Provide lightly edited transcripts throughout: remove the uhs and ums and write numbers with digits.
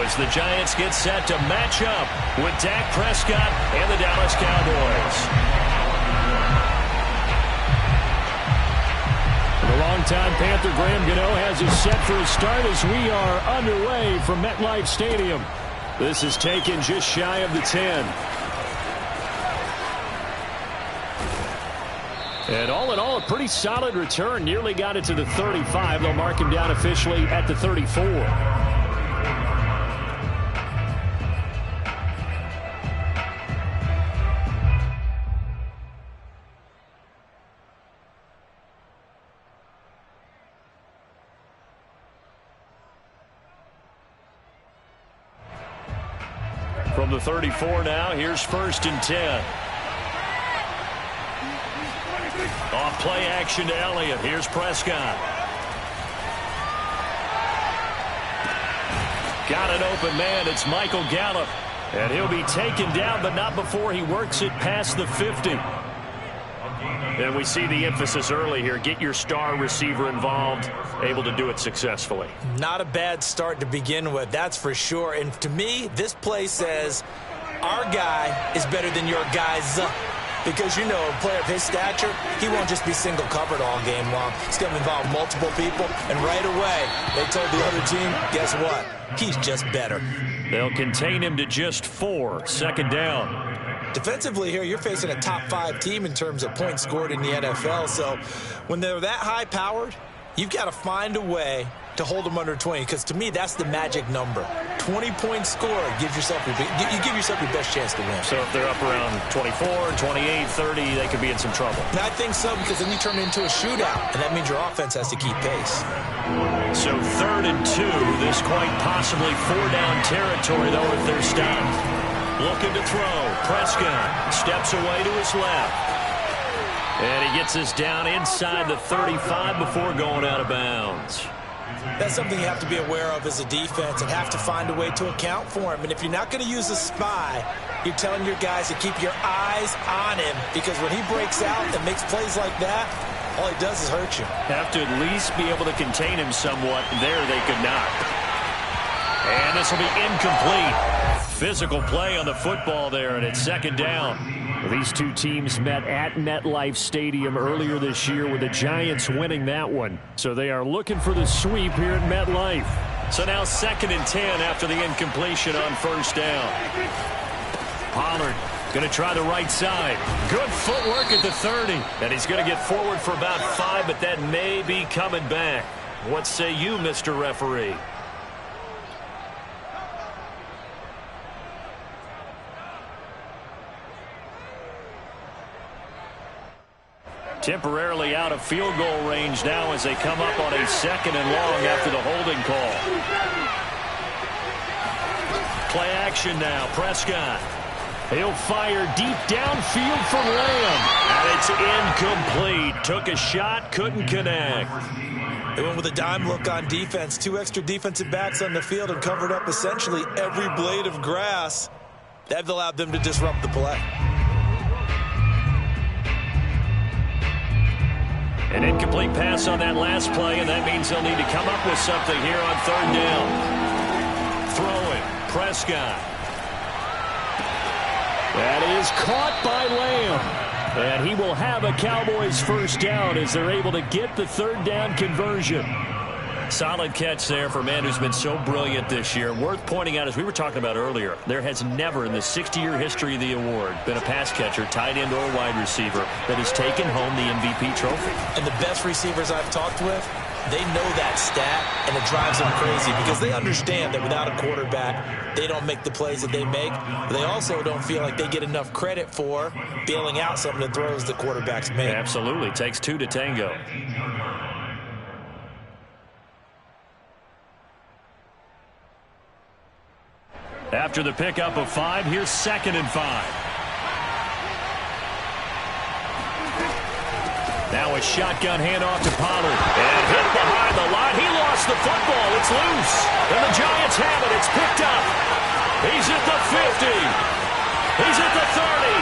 as the Giants get set to match up with Dak Prescott and the Dallas Cowboys. The longtime Panther Graham Gano has us set for a start as we are underway from MetLife Stadium. This is taken just shy of the 10. And all in all, a pretty solid return. Nearly got it to the 35. They'll mark him down officially at the 34. From the 34 now, here's 1st and 10. Off play action to Elliott. Here's Prescott. Got an open man. It's Michael Gallup. And he'll be taken down, but not before he works it past the 50. And we see the emphasis early here. Get your star receiver involved. Able to do it successfully. Not a bad start to begin with, that's for sure. And to me, this play says our guy is better than your guys. Because, you know, a player of his stature, he won't just be single covered all game long. It's going to involve multiple people. And right away, they told the other team, guess what? He's just better. They'll contain him to just 4. 2nd down. Defensively here, you're facing a top 5 team in terms of points scored in the NFL. So when they're that high-powered, you've got to find a way to hold them under 20, because to me, that's the magic number. 20 points scored, you give yourself your best chance to win. So if they're up around 24, 28, 30, they could be in some trouble. And I think so, because then you turn it into a shootout, and that means your offense has to keep pace. So 3rd and 2, this quite possibly 4-down territory, though, if they're stopped. Looking to throw. Prescott steps away to his left. And he gets us down inside the 35 before going out of bounds. That's something you have to be aware of as a defense and have to find a way to account for him. And if you're not going to use a spy, you're telling your guys to keep your eyes on him, because when he breaks out and makes plays like that, all he does is hurt you. Have to at least be able to contain him somewhat. There they could not. And this will be incomplete. Physical play on the football there, and it's 2nd down. These two teams met at MetLife Stadium earlier this year, with the Giants winning that one. So they are looking for the sweep here at MetLife. So now 2nd and 10 after the incompletion on 1st down. Pollard going to try the right side. Good footwork at the 30. And he's going to get forward for about 5, but that may be coming back. What say you, Mr. Referee? Temporarily out of field goal range now as they come up on a 2nd and long after the holding call. Play action now. Prescott. He'll fire deep downfield for Lamb. And it's incomplete. Took a shot, couldn't connect. They went with a dime look on defense. 2 extra defensive backs on the field and covered up essentially every blade of grass. That allowed them to disrupt the play. An incomplete pass on that last play, and that means they'll need to come up with something here on 3rd down. Throwing, Prescott. That is caught by Lamb. And he will have a Cowboys 1st down as they're able to get the 3rd down conversion. Solid catch there for a man who's been so brilliant this year. Worth pointing out, as we were talking about earlier, there has never in the 60-year history of the award been a pass catcher, tight end, or wide receiver that has taken home the MVP trophy. And the best receivers I've talked with, they know that stat, and it drives them crazy because they understand that without a quarterback, they don't make the plays that they make. But they also don't feel like they get enough credit for bailing out some of the throws the quarterbacks make. Absolutely. Takes 2 to tango. After the pickup of 5, here's 2nd and 5. Now a shotgun handoff to Pollard. And hit behind the line. He lost the football. It's loose. And the Giants have it. It's picked up. He's at the 50. He's at the 30.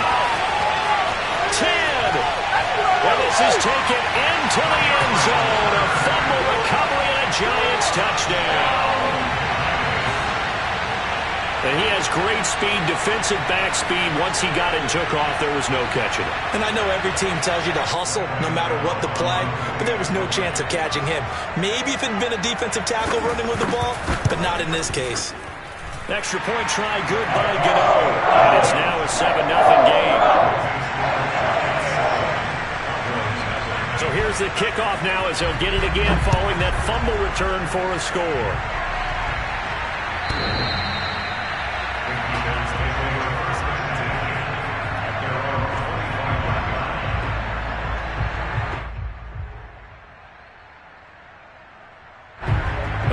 10. And this is taken into the end zone. A fumble recovery and a Giants touchdown. And he has great speed, defensive back speed. Once he got it and took off, there was no catching it. And I know every team tells you to hustle no matter what the play, but there was no chance of catching him. Maybe if it had been a defensive tackle running with the ball, but not in this case. Extra point try good by Gano. And it's now a 7-0 game. So here's the kickoff now as he'll get it again following that fumble return for a score.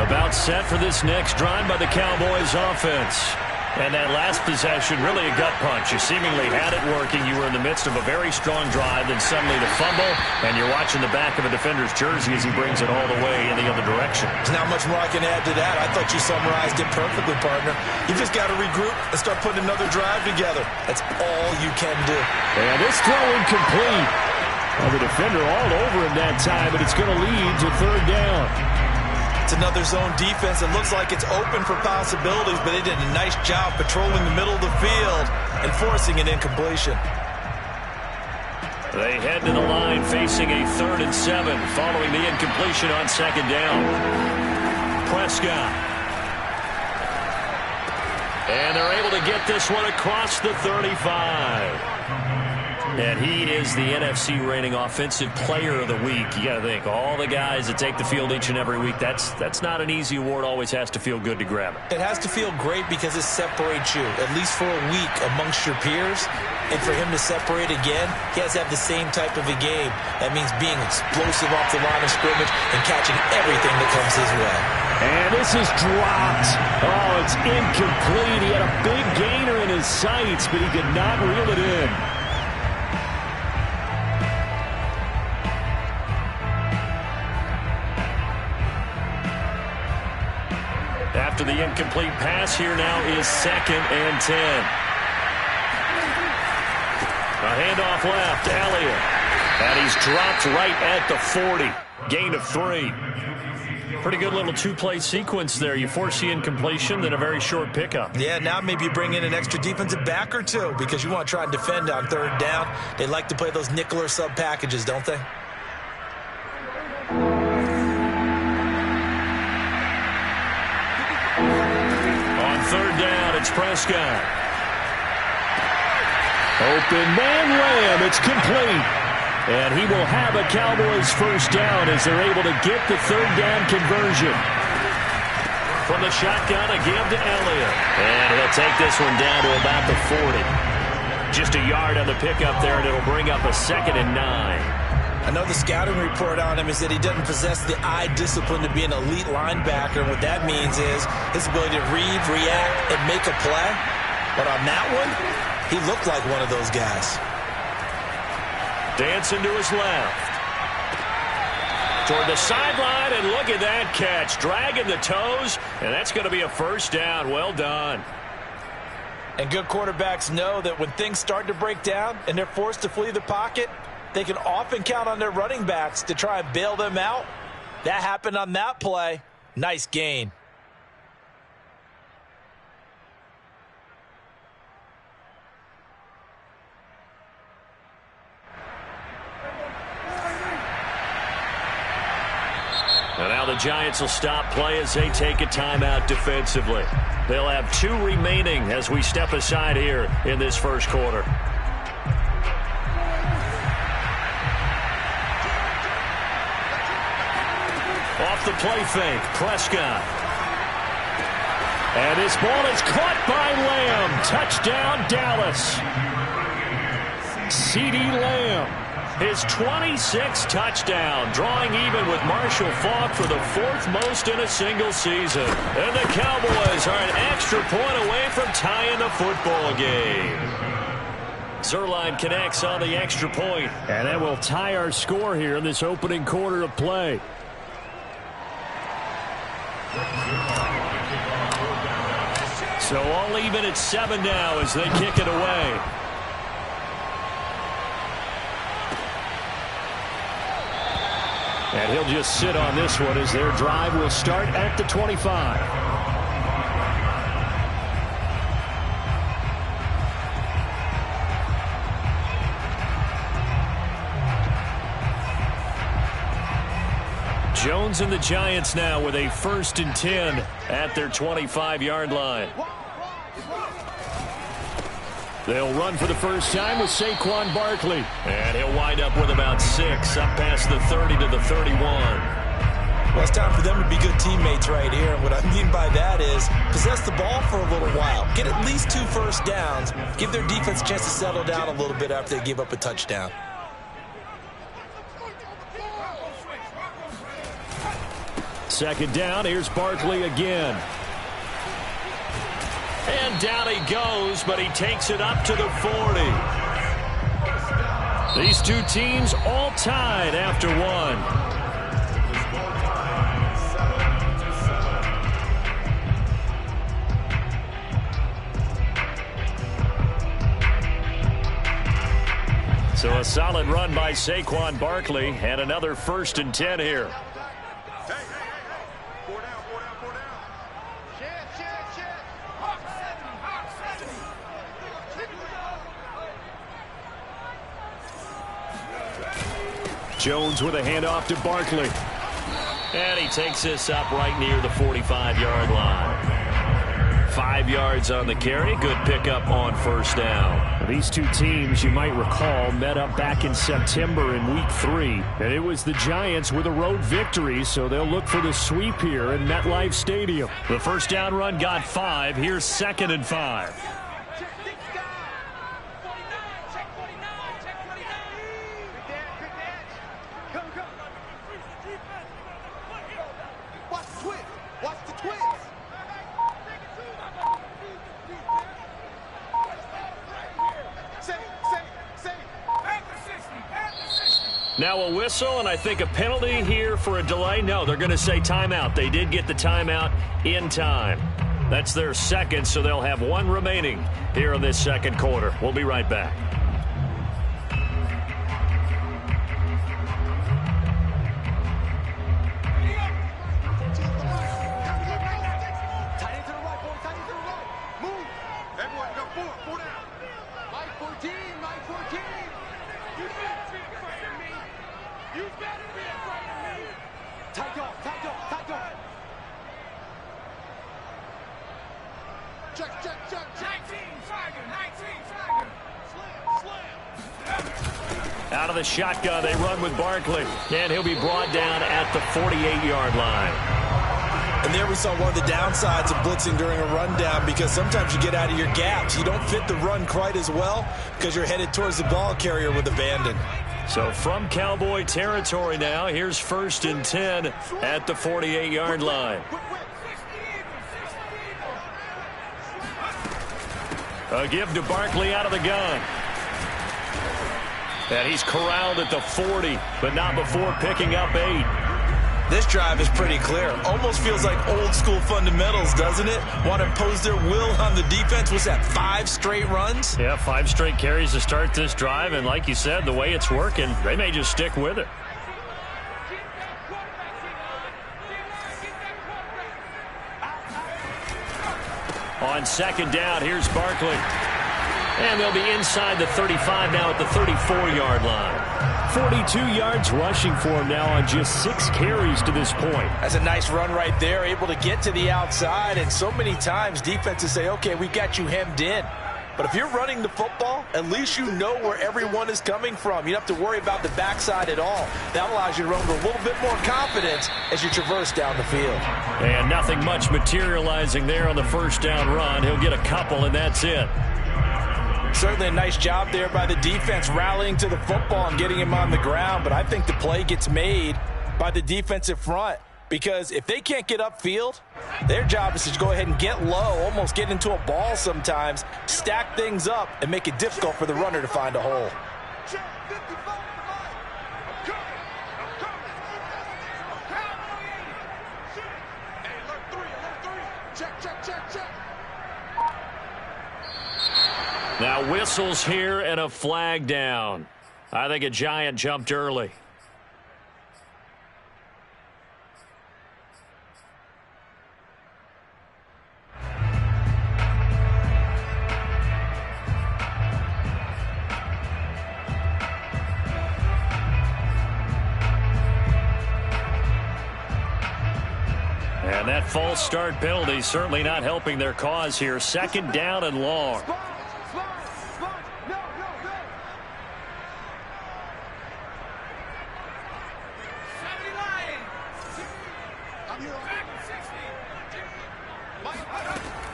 About set for this next drive by the Cowboys offense. And that last possession, really a gut punch. You seemingly had it working. You were in the midst of a very strong drive, then suddenly the fumble, and you're watching the back of a defender's jersey as he brings it all the way in the other direction. There's not much more I can add to that. I thought you summarized it perfectly, partner. You just got to regroup and start putting another drive together. That's all you can do. And this throw incomplete. Well, the defender all over him that time, but it's going to lead to third down. It's another zone defense. It looks like it's open for possibilities, but they did a nice job patrolling the middle of the field and forcing an incompletion. They head to the line facing a 3rd and 7 following the incompletion on 2nd down. Prescott. And they're able to get this one across the 35. And he is the NFC reigning offensive player of the week. You got to think, all the guys that take the field each and every week, that's not an easy award. Always has to feel good to grab it. It has to feel great because it separates you, at least for a week, amongst your peers. And for him to separate again, he has to have the same type of a game. That means being explosive off the line of scrimmage and catching everything that comes his way. And this is dropped. Oh, it's incomplete. He had a big gainer in his sights, but he could not reel it in. After the incomplete pass, here now is 2nd and 10. A handoff left, Elliott. And he's dropped right at the 40. Gain of 3. Pretty good little two-play sequence there. You force the incompletion, then a very short pickup. Yeah, now maybe you bring in an extra defensive back or two because you want to try and defend on 3rd down. They like to play those nickel or sub packages, don't they? On 3rd down, it's Prescott. Open man Lamb, it's complete. And he will have a Cowboys first down as they're able to get the 3rd down conversion. From the shotgun, a give to Elliott. And he'll take this one down to about the 40. Just a yard on the pickup there, and it'll bring up a 2nd and 9. I know the scouting report on him is that he doesn't possess the eye discipline to be an elite linebacker. And what that means is his ability to read, react, and make a play. But on that one, he looked like one of those guys. Dancing to his left. Toward the sideline, and look at that catch. Dragging the toes, and that's going to be a first down. Well done. And good quarterbacks know that when things start to break down and they're forced to flee the pocket, they can often count on their running backs to try and bail them out. That happened on that play. Nice gain. And now the Giants will stop play as they take a timeout defensively. They'll have 2 remaining as we step aside here in this first quarter. Off the play fake, Prescott. And this ball is caught by Lamb. Touchdown, Dallas. CeeDee Lamb. His 26th touchdown, drawing even with Marshall Faulk for the 4th most in a single season. And the Cowboys are an extra point away from tying the football game. Zuerlein connects on the extra point, and that will tie our score here in this opening quarter of play. So all even at 7 now as they kick it away. And he'll just sit on this one as their drive will start at the 25. Jones and the Giants now with a 1st and 10 at their 25-yard line. They'll run for the first time with Saquon Barkley. And he'll wind up with about 6 up past the 30 to the 31. Well, it's time for them to be good teammates right here. And what I mean by that is possess the ball for a little while. Get at least 2 first downs. Give their defense a chance to settle down a little bit after they give up a touchdown. Second down, here's Barkley again. And down he goes, but he takes it up to the 40. These two teams all tied after one. So a solid run by Saquon Barkley and another 1st and 10 here. Jones with a handoff to Barkley. And he takes this up right near the 45-yard line. 5 yards on the carry. Good pickup on 1st down. These two teams, you might recall, met up back in September in Week 3. And it was the Giants with a road victory, so they'll look for the sweep here in MetLife Stadium. The 1st down run got 5. Here's 2nd and 5. Now a whistle, and I think a penalty here for a delay. No, they're going to say timeout. They did get the timeout in time. That's their 2nd, so they'll have 1 remaining here in this 2nd quarter. We'll be right back. Out of the shotgun, they run with Barkley. And he'll be brought down at the 48-yard line. And there we saw one of the downsides of blitzing during a rundown, because sometimes you get out of your gaps. You don't fit the run quite as well because you're headed towards the ball carrier with abandon. So from Cowboy territory now, here's 1st and 10 at the 48-yard line. A give to Barkley out of the gun. And he's corralled at the 40, but not before picking up 8. This drive is pretty clear. Almost feels like old school fundamentals, doesn't it? Want to impose their will on the defense. Was that 5 straight runs? Yeah, 5 straight carries to start this drive. And like you said, the way it's working, they may just stick with it. On 2nd down, here's Barkley. And they'll be inside the 35 now at the 34-yard line. 42 yards rushing for him now on just 6 carries to this point. That's a nice run right there, able to get to the outside. And so many times defenses say, okay, we got you hemmed in. But if you're running the football, at least you know where everyone is coming from. You don't have to worry about the backside at all. That allows you to run with a little bit more confidence as you traverse down the field. And nothing much materializing there on the 1st down run. He'll get a couple, and that's it. Certainly a nice job there by the defense rallying to the football and getting him on the ground. But I think the play gets made by the defensive front, because if they can't get upfield, their job is to go ahead and get low, almost get into a ball sometimes, stack things up, and make it difficult for the runner to find a hole. Now whistles here and a flag down. I think a Giant jumped early. false start penalty certainly not helping their cause here. Second down and long.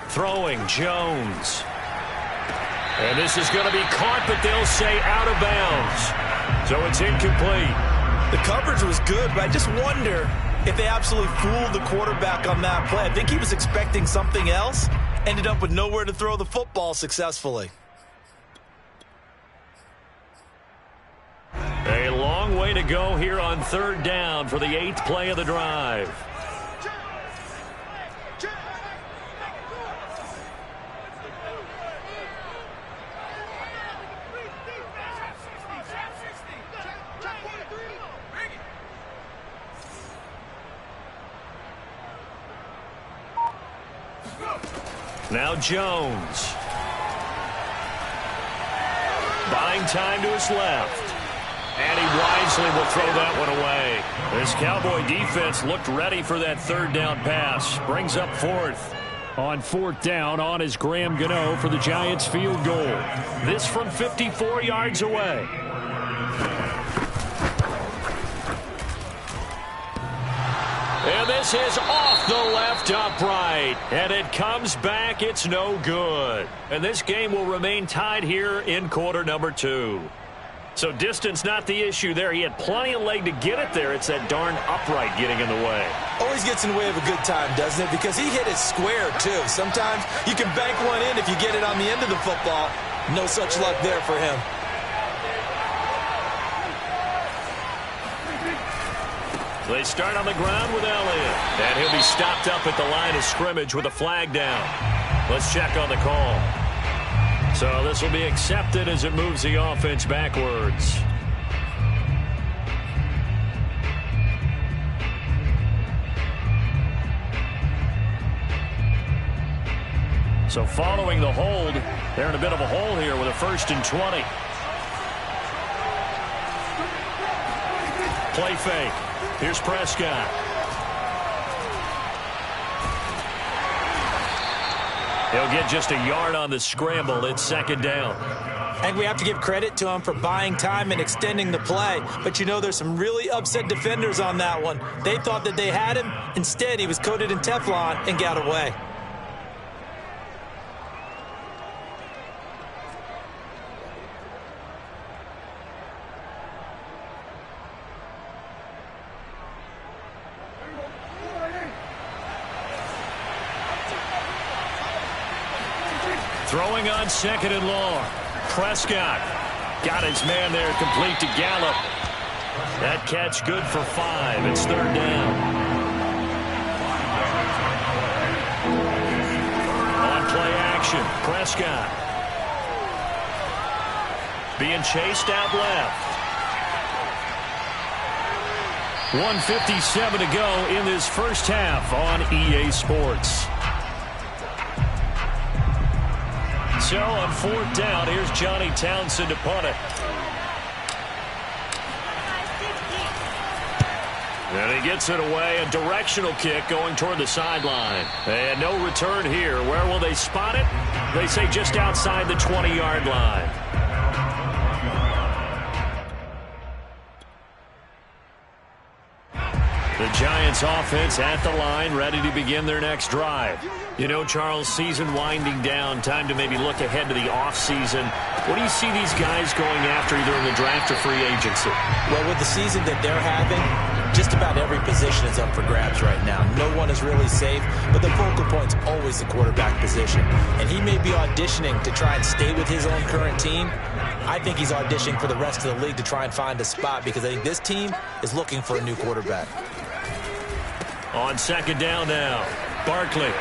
Throwing Jones. And this is going to be caught, but they'll say out of bounds. So it's incomplete. The coverage was good, but I just wonder if they absolutely fooled the quarterback on that play. I think he was expecting something else. Ended up with nowhere to throw the football successfully. A long way to go here on third down for the 8th play of the drive. Now Jones. Buying time to his left. And he wisely will throw that one away. This Cowboy defense looked ready for that third down pass. Brings up fourth. On fourth down, on is Graham Gano for the Giants field goal. This from 54 yards away. And this is off the left upright. And it comes back. It's no good. And this game will remain tied here in quarter number 2. So distance not the issue there. He had plenty of leg to get it there. It's that darn upright getting in the way. Always gets in the way of a good time, doesn't it? Because he hit it square, too. Sometimes you can bank one in if you get it on the end of the football. No such luck there for him. They start on the ground with Elliott. And he'll be stopped up at the line of scrimmage with a flag down. Let's check on the call. So this will be accepted as it moves the offense backwards. So following the hold, they're in a bit of a hole here with a 1st and 20. Play fake. Here's Prescott. He'll get just a yard on the scramble. It's second down. And we have to give credit to him for buying time and extending the play. But you know, there's some really upset defenders on that one. They thought that they had him. Instead, he was coated in Teflon and got away. Throwing on second and long. Prescott got his man there, complete to Gallup. That catch good for 5. It's third down. On play action, Prescott. Being chased out left. 1:57 to go in this first half on EA Sports. So on fourth down, here's Johnny Townsend to punt it. And he gets it away. A directional kick going toward the sideline. And no return here. Where will they spot it? They say just outside the 20-yard line. The Giants offense at the line, ready to begin their next drive. You know, Charles, season winding down, time to maybe look ahead to the offseason. What do you see these guys going after either in the draft or free agency? Well, with the season that they're having, just about every position is up for grabs right now. No one is really safe, but the focal point's always the quarterback position. And he may be auditioning to try and stay with his own current team. I think he's auditioning for the rest of the league to try and find a spot because I think this team is looking for a new quarterback. On second down now, Barkley.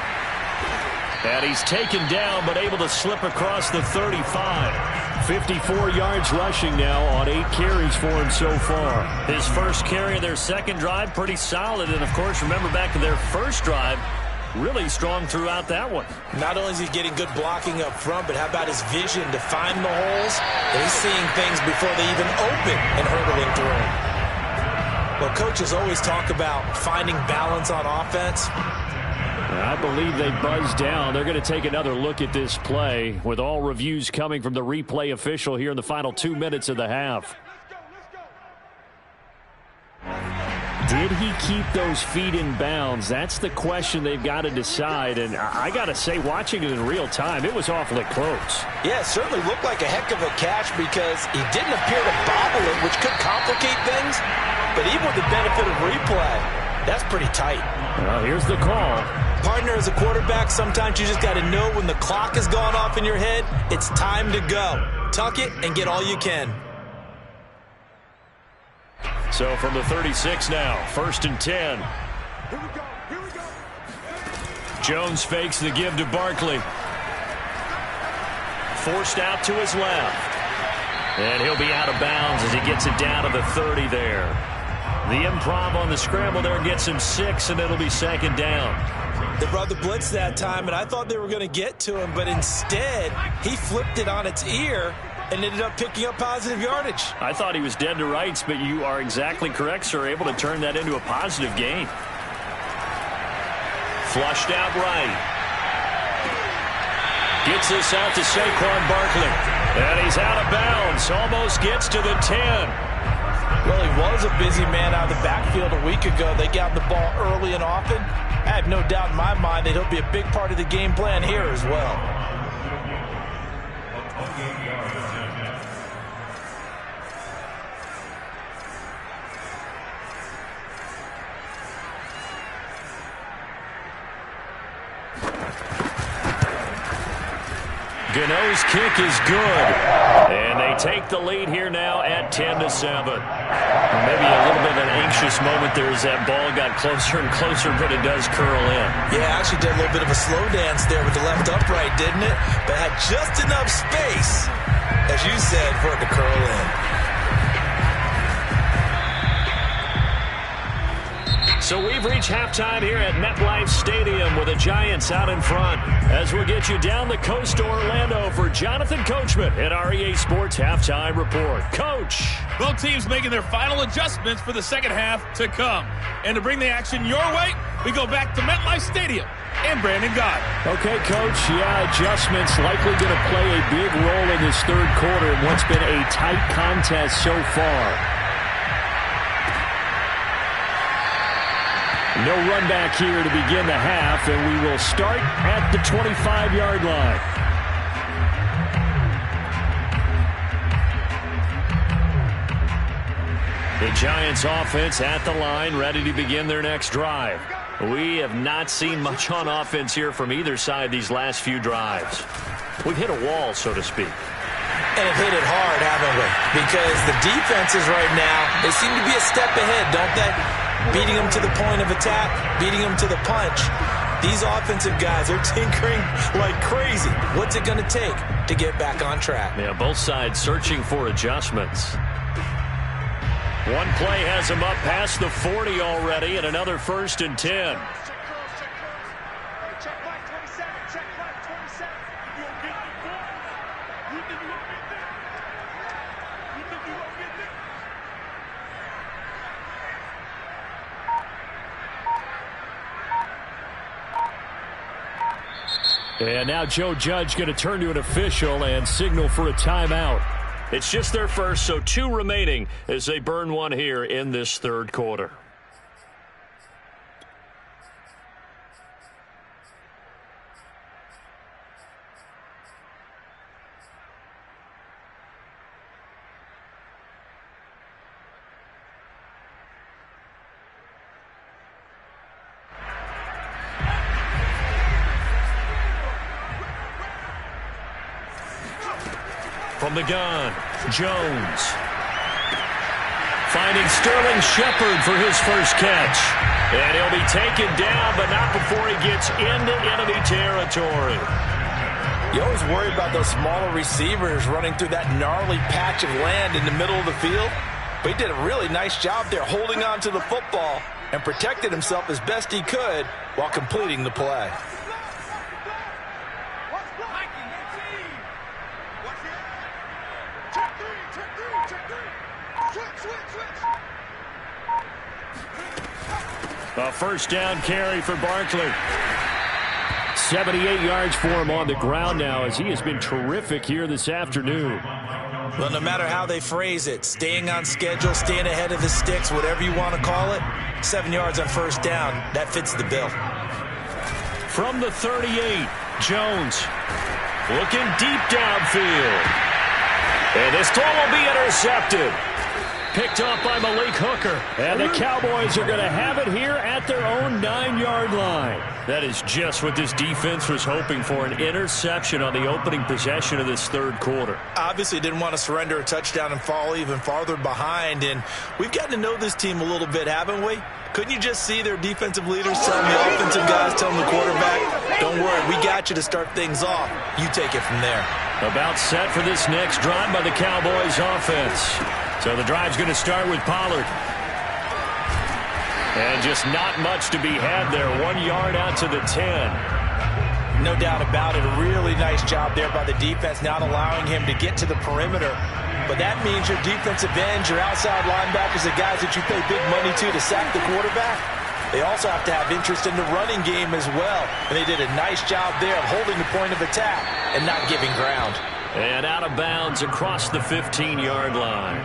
And he's taken down but able to slip across the 35. 54 yards rushing now on 8 carries for him so far. His first carry of their second drive, pretty solid. And, of course, remember back to their first drive, really strong throughout that one. Not only is he getting good blocking up front, but how about his vision to find the holes? And he's seeing things before they even open and hurdling through them. Well, coaches always talk about finding balance on offense. I believe they buzzed down. They're going to take another look at this play with all reviews coming from the replay official here in the final 2 minutes of the half. Did he keep those feet in bounds? That's the question they've got to decide. And I got to say, watching it in real time, it was awfully close. Yeah, it certainly looked like a heck of a catch because he didn't appear to bobble it, which could complicate things. But even with the benefit of replay, that's pretty tight. Well, here's the call. Partner, as a quarterback, sometimes you just got to know when the clock has gone off in your head, it's time to go. Tuck it and get all you can. So from the 36 now, 1st and 10. Here we go. Jones fakes the give to Barkley. Forced out to his left. And he'll be out of bounds as he gets it down to the 30 there. The improv on the scramble there gets him 6, and it'll be 2nd down. They brought the blitz that time, and I thought they were going to get to him, but instead he flipped it on its ear and ended up picking up positive yardage. I thought he was dead to rights, but you are exactly correct, sir. Able to turn that into a positive gain. Flushed out right. Gets this out to Saquon Barkley. And he's out of bounds. Almost gets to the 10. Well, he was a busy man out of the backfield a week ago. They got the ball early and often. I have no doubt in my mind that he'll be a big part of the game plan here as well. Gano's kick is good. And they take the lead here now at 10-7. Maybe a little bit of an anxious moment there as that ball got closer and closer, but it does curl in. Yeah, actually did a little bit of a slow dance there with the left upright, didn't it? But had just enough space, as you said, for it to curl in. So we've reached halftime here at MetLife Stadium with the Giants out in front. As we'll get you down the coast to Orlando for Jonathan Coachman at REA Sports Halftime Report. Coach. Both teams making their final adjustments for the second half to come. And to bring the action your way, we go back to MetLife Stadium and Brandon Gaudin. Okay, Coach, adjustments likely going to play a big role in this third quarter in what's been a tight contest so far. No run back here to begin the half, and we will start at the 25-yard line. The Giants offense at the line, ready to begin their next drive. We have not seen much on offense here from either side these last few drives. We've hit a wall, so to speak. And have hit it hard, haven't we? Because the defenses right now, they seem to be a step ahead, don't they? Beating them to the point of attack, beating them to the punch. These offensive guys are tinkering like crazy. What's it going to take to get back on track? Yeah, both sides searching for adjustments. One play has him up past the 40 already, and another 1st and 10. And now Joe Judge going to turn to an official and signal for a timeout. It's just their first, so 2 remaining as they burn one here in this third quarter. From the gun, Jones. Finding Sterling Shepard for his first catch. And he'll be taken down, but not before he gets into enemy territory. You always worry about those smaller receivers running through that gnarly patch of land in the middle of the field. But he did a really nice job there holding on to the football and protected himself as best he could while completing the play. A first down carry for Barkley. 78 yards for him on the ground now, as he has been terrific here this afternoon. Well, no matter how they phrase it, staying on schedule, staying ahead of the sticks, whatever you want to call it, 7 yards on first down, that fits the bill. From the 38, Jones looking deep downfield. And this throw will be intercepted. Picked up by Malik Hooker. And the Cowboys are going to have it here at their own 9-yard line. That is just what this defense was hoping for, an interception on the opening possession of this third quarter. Obviously didn't want to surrender a touchdown and fall even farther behind. And we've gotten to know this team a little bit, haven't we? Couldn't you just see their defensive leaders telling the offensive guys, telling the quarterback, don't worry, we got you to start things off. You take it from there. About set for this next drive by the Cowboys offense. So the drive's going to start with Pollard. And just not much to be had there. 1 yard out to the 10. No doubt about it. A really nice job there by the defense, not allowing him to get to the perimeter. But that means your defensive ends, your outside linebackers, the guys that you pay big money to sack the quarterback, they also have to have interest in the running game as well. And they did a nice job there of holding the point of attack and not giving ground. And out of bounds across the 15-yard line.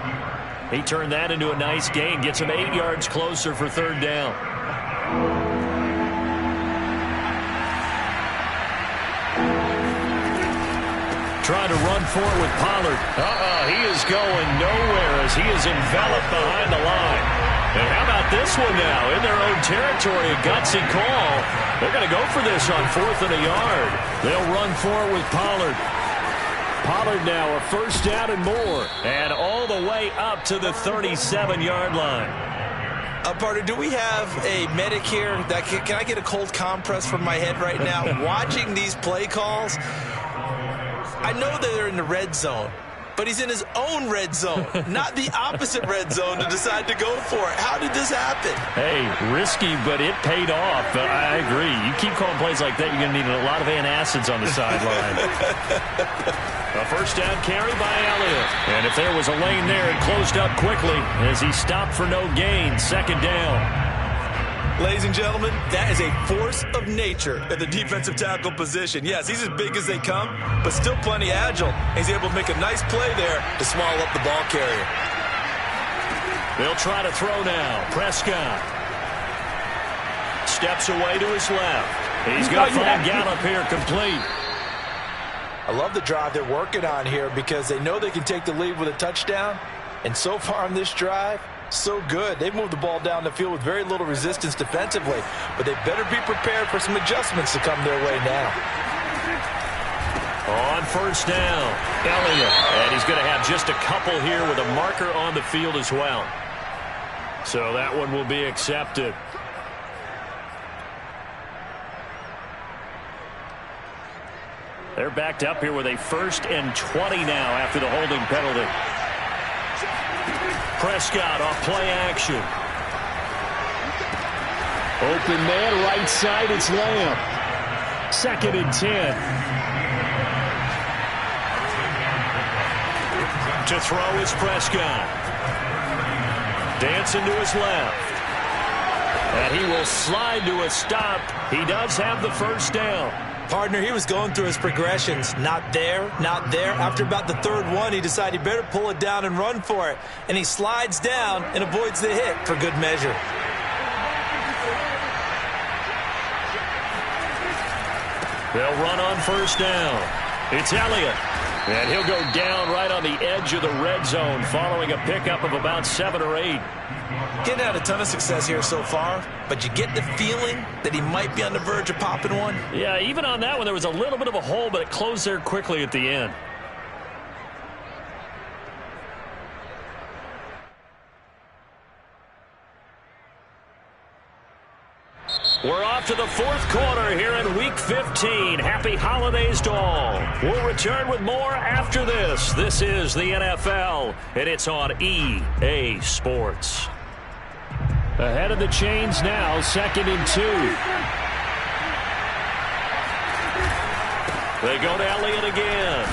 He turned that into a nice gain, gets him 8 yards closer for third down. Trying to run for it with Pollard. He is going nowhere as he is enveloped behind the line. And how about this one now? In their own territory, a gutsy call. They're going to go for this on 4th and a yard. They'll run for it with Pollard. Pollard now a first down and more. And all the way up to the 37-yard line. Partner, do we have a medic here? Can I get a cold compress from my head right now? Watching these play calls, I know that they're in the red zone, but he's in his own red zone, not the opposite red zone to decide to go for it. How did this happen? Hey, risky, but it paid off. I agree. You keep calling plays like that, you're going to need a lot of antacids on the sideline. A first down carry by Elliott. And if there was a lane there, it closed up quickly as he stopped for no gain. Second down. Ladies and gentlemen, that is a force of nature at the defensive tackle position. Yes, he's as big as they come, but still plenty agile. He's able to make a nice play there to swallow up the ball carrier. They'll try to throw now. Prescott steps away to his left. He's going to find Gallup here complete. I love the drive they're working on here because they know they can take the lead with a touchdown. And so far on this drive, so good. They've moved the ball down the field with very little resistance defensively, but they better be prepared for some adjustments to come their way now. On first down, Elliott. And he's going to have just a couple here with a marker on the field as well. So that one will be accepted. They're backed up here with a 1st and 20 now after the holding penalty. Prescott off play action. Open man, right side, it's Lamb. 2nd and 10. To throw is Prescott. Dancing to his left. And he will slide to a stop. He does have the first down. Partner, he was going through his progressions. Not there, not there. After about the 3rd one, he decided he better pull it down and run for it. And he slides down and avoids the hit for good measure. They'll run on first down. It's Elliott. And he'll go down right on the edge of the red zone following a pickup of about 7 or 8. Getting had a ton of success here so far, but you get the feeling that he might be on the verge of popping one. Yeah, even on that one, there was a little bit of a hole, but it closed there quickly at the end. We're off to the 4th quarter here in Week 15. Happy holidays to all. We'll return with more after this. This is the NFL, and it's on EA Sports. Ahead of the chains now, 2nd and 2. They go to Elliott again.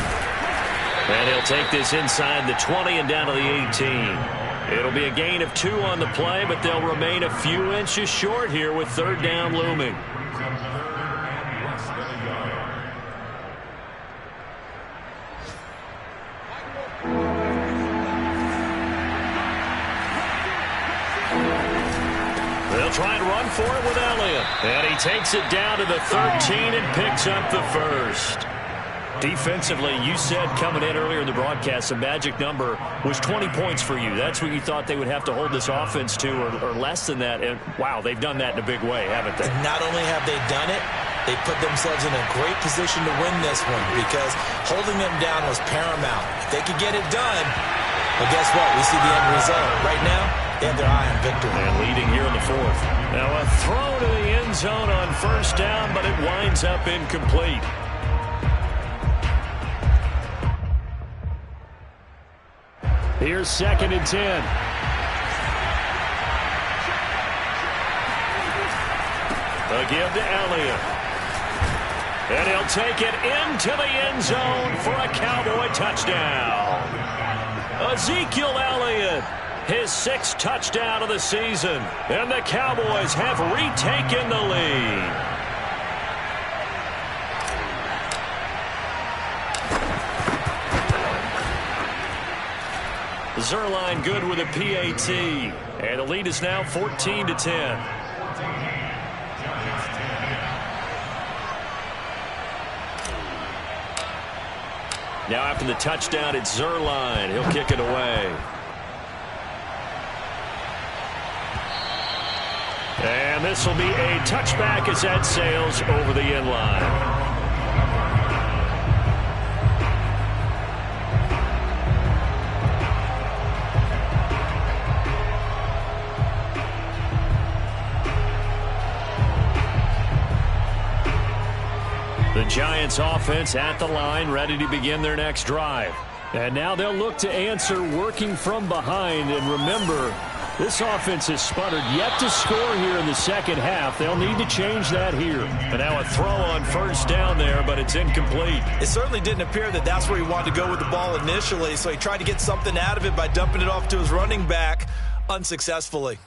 And he'll take this inside the 20 and down to the 18. It'll be a gain of 2 on the play, but they'll remain a few inches short here with 3rd down looming. try and run for it with Elliott. And he takes it down to the 13 and picks up the first. Defensively, you said coming in earlier in the broadcast, the magic number was 20 points for you. That's what you thought they would have to hold this offense to, or less than that. And, wow, they've done that in a big way, haven't they? And not only have they done it, they put themselves in a great position to win this one because holding them down was paramount. If they could get it done, well, guess what? We see the end result. Right now, they have their eye on victory. And leading here in the fourth. Now a throw to the end zone on first down, but it winds up incomplete. Here's 2nd and 10. A give to Elliott. And he'll take it into the end zone for a Cowboy touchdown. Ezekiel Elliott, his 6th touchdown of the season. And the Cowboys have retaken the lead. Zuerlein good with a PAT. And the lead is now 14-10. Now after the touchdown, it's Zuerlein. He'll kick it away. And this will be a touchback as that sails over the end line. The Giants offense at the line, ready to begin their next drive. And now they'll look to answer working from behind. And remember, this offense has sputtered yet to score here in the second half. They'll need to change that here. And now a throw on first down there, but it's incomplete. It certainly didn't appear that that's where he wanted to go with the ball initially, so he tried to get something out of it by dumping it off to his running back unsuccessfully.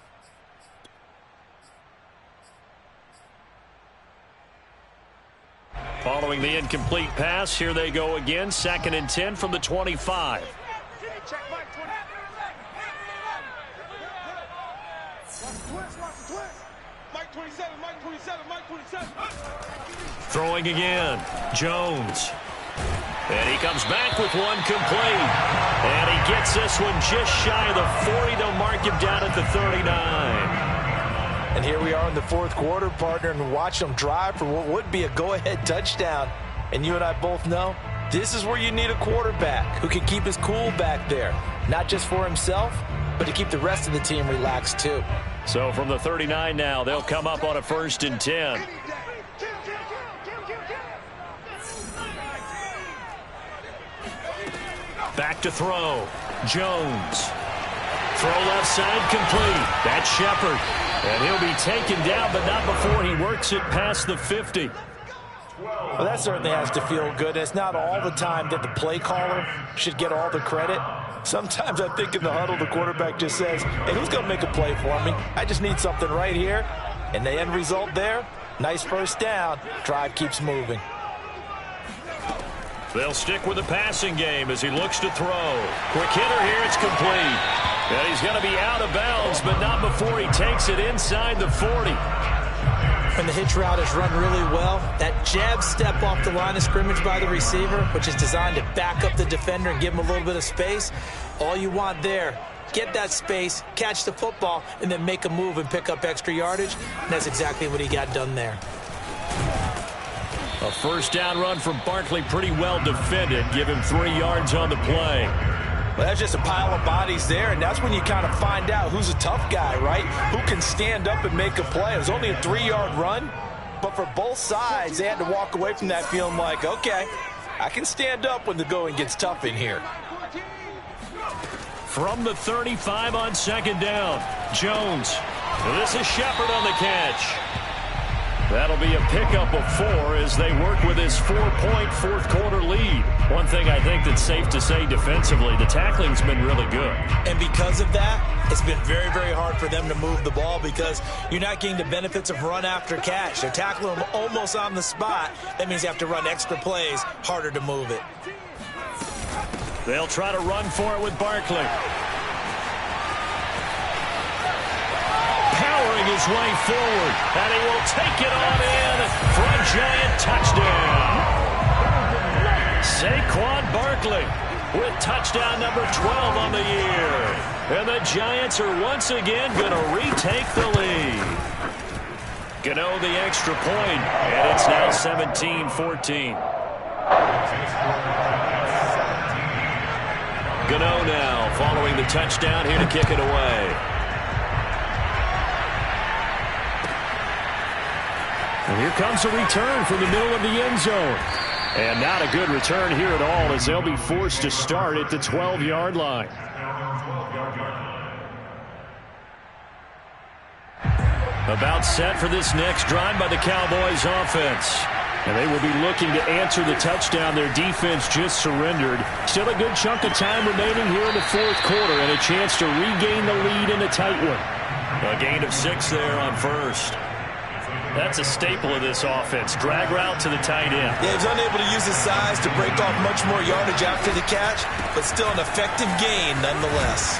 Following the incomplete pass, here they go again. 2nd and 10 from the 25. Throwing again. Jones. And he comes back with one complete. And he gets this one just shy of the 40. They'll mark him down at the 39. And here we are in the fourth quarter, partner, and watch them drive for what would be a go-ahead touchdown. And you and I both know this is where you need a quarterback who can keep his cool back there, not just for himself, but to keep the rest of the team relaxed too. So from the 39 now, they'll come up on a 1st and 10. Back to throw. Jones. Throw left side complete. That's Shepard. And he'll be taken down, but not before he works it past the 50. Well, that certainly has to feel good. It's not all the time that the play caller should get all the credit. Sometimes I think in the huddle, the quarterback just says, hey, who's going to make a play for me? I just need something right here. And the end result there, nice first down. Drive keeps moving. They'll stick with the passing game as he looks to throw. Quick hitter here, it's complete. And he's going to be out of bounds, but not before he takes it inside the 40. And the hitch route is run really well. That jab step off the line of scrimmage by the receiver, which is designed to back up the defender and give him a little bit of space. All you want there, get that space, catch the football, and then make a move and pick up extra yardage. And that's exactly what he got done there. A first down run from Barkley, pretty well defended. Give him 3 yards on the play. Well, that's just a pile of bodies there, and that's when you kind of find out who's a tough guy, right? Who can stand up and make a play. It was only a 3-yard run, but for both sides, they had to walk away from that feeling like, okay, I can stand up when the going gets tough in here. From the 35 on 2nd down, Jones. This is Shepard on the catch. That'll be a pickup of 4 as they work with his 4-point fourth-quarter lead. One thing I think that's safe to say defensively, the tackling's been really good. And because of that, it's been very, very hard for them to move the ball because you're not getting the benefits of run after catch. They're tackling them almost on the spot. That means you have to run extra plays, harder to move it. They'll try to run for it with Barkley. powering his way forward, and he will take it on in for a Giant touchdown. Saquon Barkley with touchdown number 12 on the year. And the Giants are once again going to retake the lead. Gano the extra point, and it's now 17-14. Gano now following the touchdown here to kick it away. And here comes a return from the middle of the end zone. And not a good return here at all, as they'll be forced to start at the 12-yard line. About set for this next drive by the Cowboys offense. And they will be looking to answer the touchdown their defense just surrendered. Still a good chunk of time remaining here in the fourth quarter, and a chance to regain the lead in a tight one. A gain of 6 there on first. That's a staple of this offense. Drag route to the tight end. Yeah, he's unable to use his size to break off much more yardage after the catch, but still an effective gain nonetheless.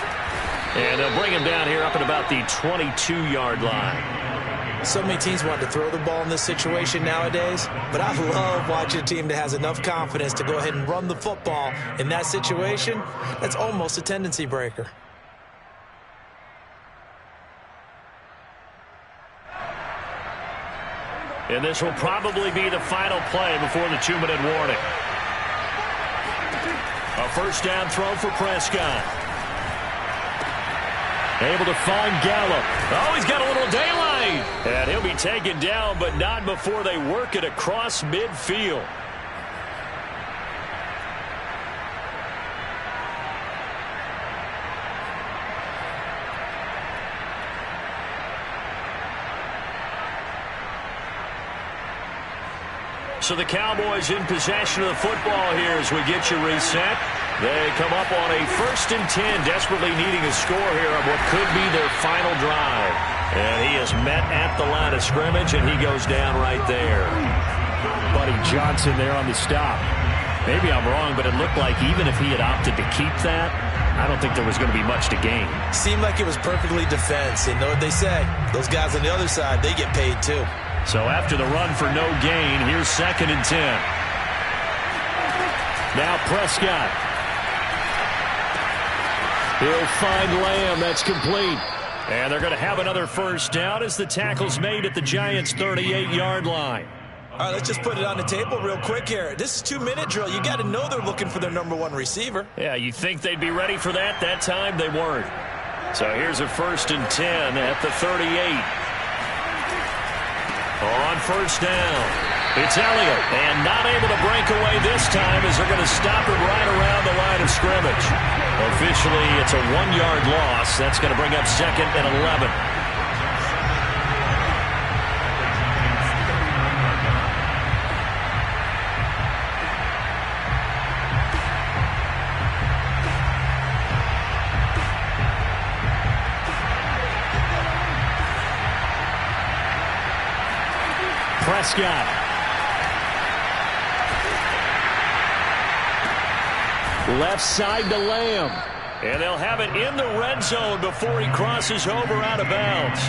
And they'll bring him down here up at about the 22-yard line. So many teams want to throw the ball in this situation nowadays, but I love watching a team that has enough confidence to go ahead and run the football in that situation. That's almost a tendency breaker. And this will probably be the final play before the 2-minute warning. A first down throw for Prescott. Able to find Gallup. Oh, he's got a little daylight. And he'll be taken down, but not before they work it across midfield. So the Cowboys in possession of the football here as we get you reset. They come up on a 1st and 10, desperately needing a score here on what could be their final drive. And he is met at the line of scrimmage, and he goes down right there. Buddy Johnson there on the stop. Maybe I'm wrong, but it looked like even if he had opted to keep that, I don't think there was going to be much to gain. Seemed like it was perfectly defense. And know what they say? Those guys on the other side, they get paid too. So after the run for no gain, here's 2nd and 10. Now Prescott. He'll find Lamb. That's complete. And they're going to have another first down as the tackle's made at the Giants' 38-yard line. All right, let's just put it on the table real quick here. This is 2-minute drill. You got to know they're looking for their number 1 receiver. Yeah, you think they'd be ready for that? That time they weren't. So here's a 1st and 10 at the 38. On first down, it's Elliott, and not able to break away this time as they're going to stop him right around the line of scrimmage. Officially, it's a 1-yard loss. That's going to bring up 2nd and 11. Prescott. Left side to Lamb. And they'll have it in the red zone before he crosses over out of bounds.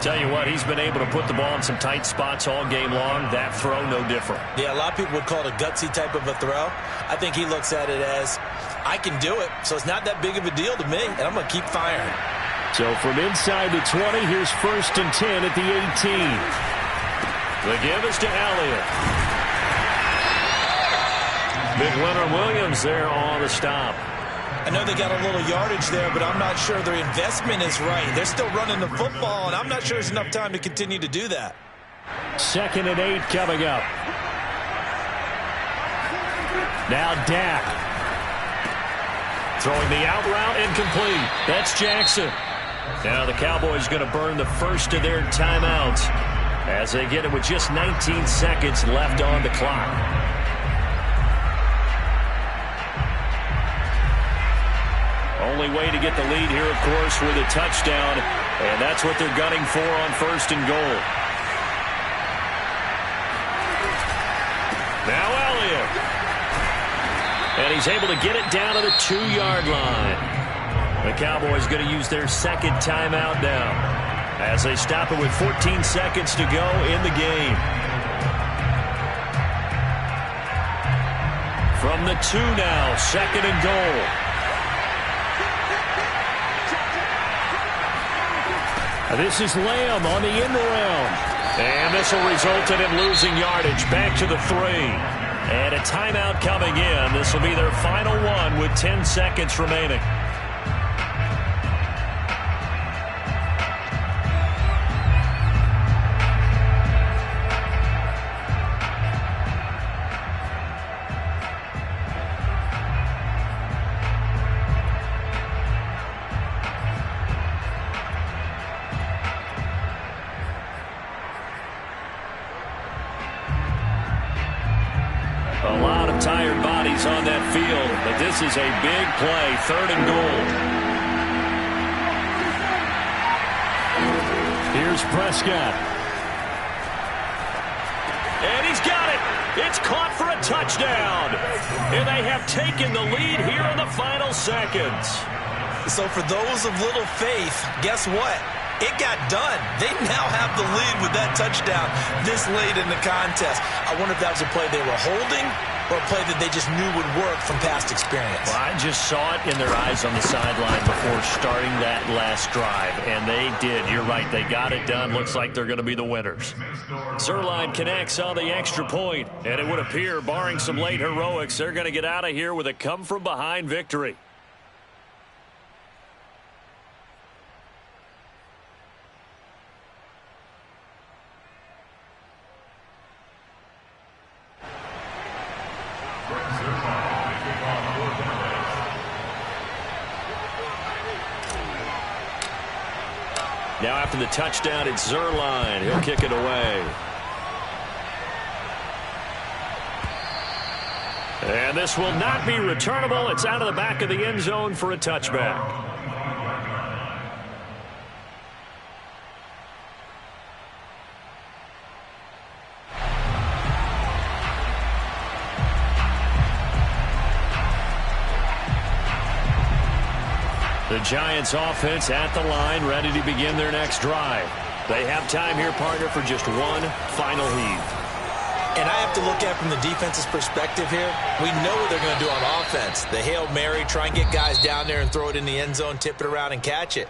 Tell you what, he's been able to put the ball in some tight spots all game long. That throw, no different. Yeah, a lot of people would call it a gutsy type of a throw. I think he looks at it as, I can do it, so it's not that big of a deal to me, and I'm going to keep firing. So from inside the 20, here's 1st and 10 at the 18. The give is to Elliott. Big Leonard Williams there on the stop. I know they got a little yardage there, but I'm not sure their investment is right. They're still running the football, and I'm not sure there's enough time to continue to do that. 2nd and 8 coming up. Now Dak. Throwing the out route incomplete. That's Jackson. Now the Cowboys going to burn the first of their timeouts as they get it with just 19 seconds left on the clock. Only way to get the lead here, of course, with a touchdown, and that's what they're gunning for on 1st and goal. Now Elliott. And he's able to get it down to the 2-yard line. The Cowboys going to use their 2nd timeout now. as they stop it with 14 seconds to go in the game. From the 2 now, 2nd and goal. This is Lamb on the end around. And this will result in him losing yardage back to the 3. And a timeout coming in. This will be their final one with 10 seconds remaining. A lot of tired bodies on that field, but this is a big play, 3rd and goal. Here's Prescott. And he's got it. It's caught for a touchdown. And they have taken the lead here in the final seconds. So for those of little faith, guess what? It got done. They now have the lead with that touchdown this late in the contest. I wonder if that was a play they were holding or a play that they just knew would work from past experience. Well, I just saw it in their eyes on the sideline before starting that last drive, and they did. You're right. They got it done. Looks like they're going to be the winners. Zuerlein connects on the extra point, and it would appear, barring some late heroics, they're going to get out of here with a come-from-behind victory. Now after the touchdown, it's Zuerlein. He'll kick it away. And this will not be returnable. It's out of the back of the end zone for a touchback. The Giants offense at the line, ready to begin their next drive. They have time here, partner, for just one final heave. And I have to look at it from the defense's perspective here. We know what they're going to do on offense. The Hail Mary, try and get guys down there and throw it in the end zone, tip it around and catch it.